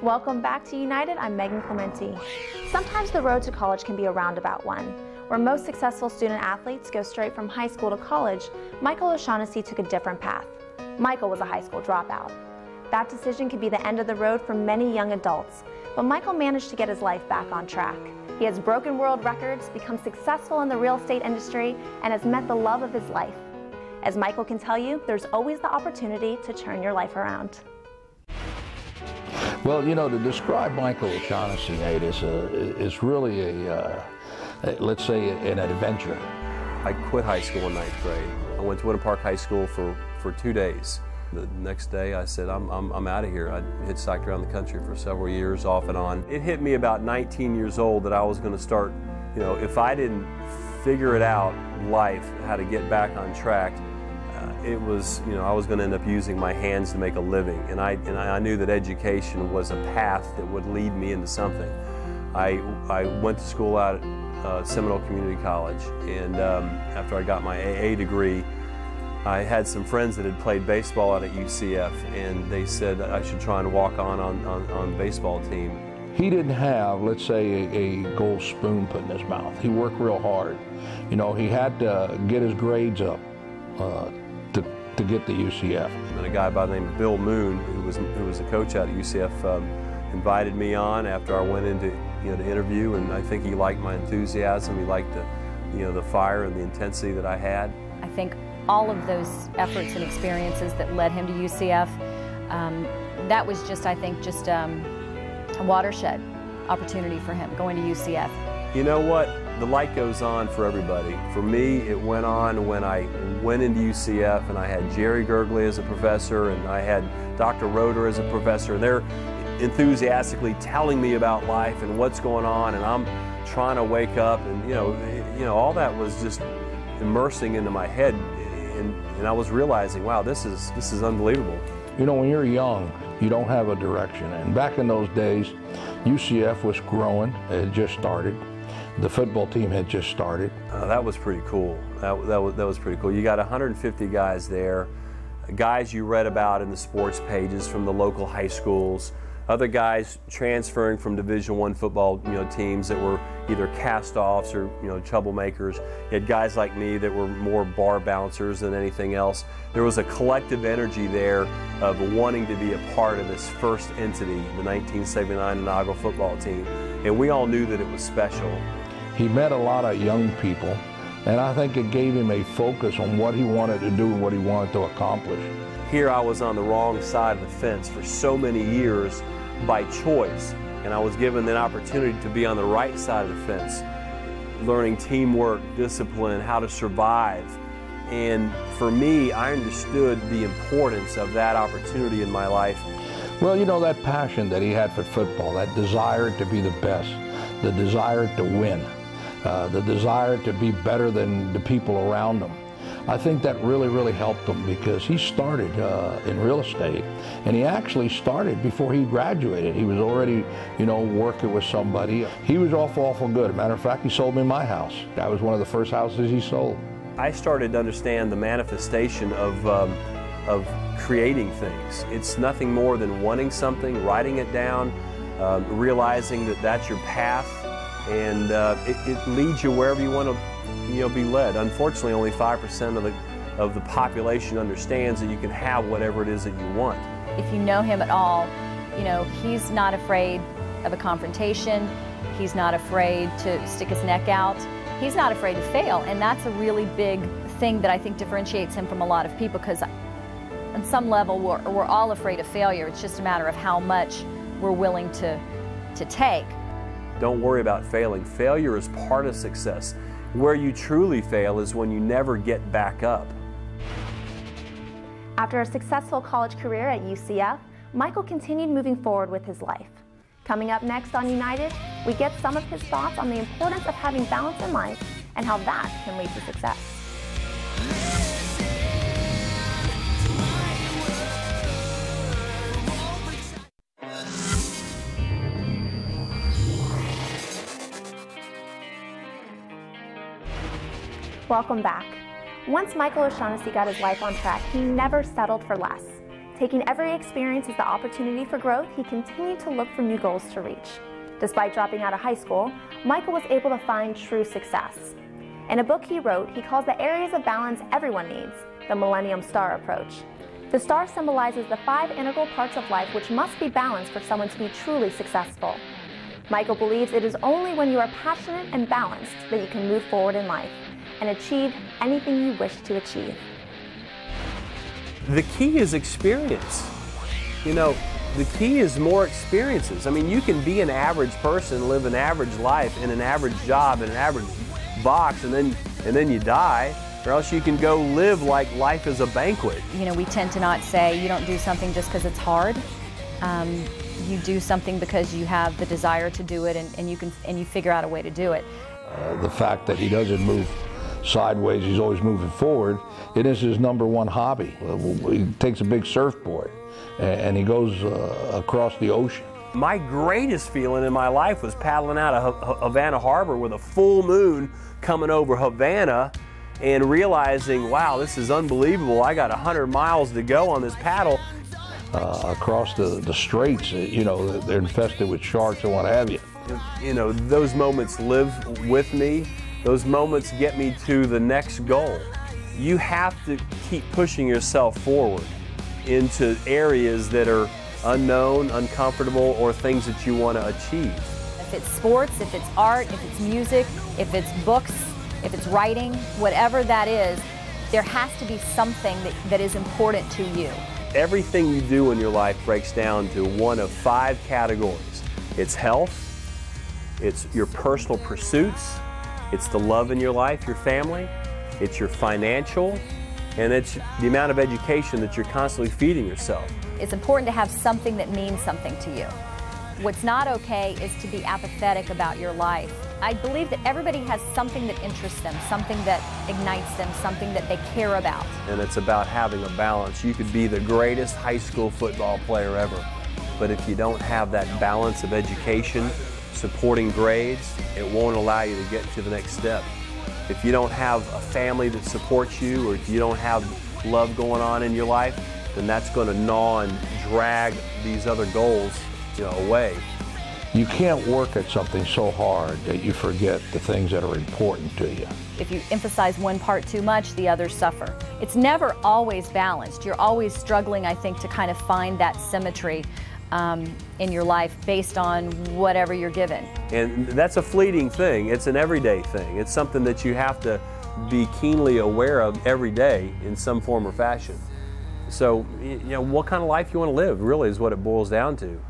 Welcome back to United. I'm Megan Clementi. Sometimes the road to college can be a roundabout one. Where most successful student athletes go straight from high school to college, Michael O'Shaughnessy took a different path. Michael was a high school dropout. That decision could be the end of the road for many young adults, but Michael managed to get his life back on track. He has broken world records, become successful in the real estate industry, and has met the love of his life. As Michael can tell you, there's always the opportunity to turn your life around. Well, you know, to describe Michael O'Shaughnessy, Nate, is really let's say, an adventure. I quit high school in 9th grade. I went to Winter Park High School for 2 days. The next day I said, I'm out of here. I hitchhiked around the country for several years, off and on. It hit me about 19 years old that I was going to start, you know, if I didn't figure it out, life, how to get back on track, it was, you know, I was going to end up using my hands to make a living. And I knew that education was a path that would lead me into something. I went to school out at Seminole Community College, and after I got my AA degree, I had some friends that had played baseball out at UCF, and they said I should try and walk on the baseball team. He didn't have, let's say, a gold spoon put in his mouth. He worked real hard. You know, he had to get his grades up to get to UCF. And a guy by the name of Bill Moon, who was a coach out at UCF, invited me on after I went into to interview, and I think he liked my enthusiasm. He liked the fire and the intensity that I had. I think all of those efforts and experiences that led him to UCF, that was just, I think, just a watershed opportunity for him going to UCF. You know what? The light goes on for everybody. For me, it went on when I went into UCF, and I had Jerry Gergely as a professor, and I had Dr. Roeder as a professor, and they're enthusiastically telling me about life and what's going on, and I'm trying to wake up, and you know all that was just immersing into my head, and I was realizing, wow, this is unbelievable. You know, when you're young, you don't have a direction, and back in those days, UCF was growing. It had just started. The football team had just started. That was pretty cool. That was pretty cool. You got 150 guys there, guys you read about in the sports pages from the local high schools, other guys transferring from Division I football teams that were either cast-offs or troublemakers. You had guys like me that were more bar bouncers than anything else. There was a collective energy there of wanting to be a part of this first entity, the 1979 inaugural football team, and we all knew that it was special. He met a lot of young people, and I think it gave him a focus on what he wanted to do and what he wanted to accomplish. Here I was on the wrong side of the fence for so many years by choice, and I was given an opportunity to be on the right side of the fence, learning teamwork, discipline, how to survive. And for me, I understood the importance of that opportunity in my life. Well, you know, that passion that he had for football, that desire to be the best, the desire to win, the desire to be better than the people around him. I think that really helped him, because he started in real estate, and he actually started before he graduated. He was already, working with somebody. He was awful good. As a matter of fact, he sold me my house. That was one of the first houses he sold. I started to understand the manifestation of creating things. It's nothing more than wanting something, writing it down, realizing that that's your path, and it leads you wherever you want to be led. Unfortunately, only 5% of the population understands that you can have whatever it is that you want. If you know him at all, he's not afraid of a confrontation. He's not afraid to stick his neck out. He's not afraid to fail, and that's a really big thing that I think differentiates him from a lot of people, because on some level we're all afraid of failure. It's just a matter of how much we're willing to take. Don't worry about failing. Failure is part of success. Where you truly fail is when you never get back up. After a successful college career at UCF, Michael continued moving forward with his life. Coming up next on United, we get some of his thoughts on the importance of having balance in life and how that can lead to success. Welcome back. Once Michael O'Shaughnessy got his life on track, he never settled for less. Taking every experience as the opportunity for growth, he continued to look for new goals to reach. Despite dropping out of high school, Michael was able to find true success. In a book he wrote, he calls the areas of balance everyone needs the Millennium Star approach. The star symbolizes the 5 integral parts of life which must be balanced for someone to be truly successful. Michael believes it is only when you are passionate and balanced that you can move forward in life and achieve anything you wish to achieve. The key is experience. You know, the key is more experiences. I mean, you can be an average person, live an average life in an average job, in an average box, and then you die, or else you can go live like life is a banquet. You know, we tend to not say you don't do something just because it's hard. You do something because you have the desire to do it, and you figure out a way to do it. The fact that he doesn't move sideways, he's always moving forward, it is his #1 hobby. He takes a big surfboard and he goes across the ocean. My greatest feeling in my life was paddling out of Havana Harbor with a full moon coming over Havana and realizing, wow, this is unbelievable. I got 100 miles to go on this paddle. Across the straits, you know, they're infested with sharks and what have you. You know, those moments live with me. Those moments get me to the next goal. You have to keep pushing yourself forward into areas that are unknown, uncomfortable, or things that you want to achieve. If it's sports, if it's art, if it's music, if it's books, if it's writing, whatever that is, there has to be something that is important to you. Everything you do in your life breaks down to one of 5 categories. It's health, it's your personal pursuits, it's the love in your life, your family, it's your financial, and it's the amount of education that you're constantly feeding yourself. It's important to have something that means something to you. What's not okay is to be apathetic about your life. I believe that everybody has something that interests them, something that ignites them, something that they care about. And it's about having a balance. You could be the greatest high school football player ever, but if you don't have that balance of education, supporting grades, it won't allow you to get to the next step. If you don't have a family that supports you, or if you don't have love going on in your life, then that's going to gnaw and drag these other goals, you know, away. You can't work at something so hard that you forget the things that are important to you. If you emphasize one part too much, the others suffer. It's never always balanced. You're always struggling, I think, to kind of find that symmetry in your life based on whatever you're given. And that's a fleeting thing. It's an everyday thing. It's something that you have to be keenly aware of every day in some form or fashion. So, you know, what kind of life you want to live really is what it boils down to.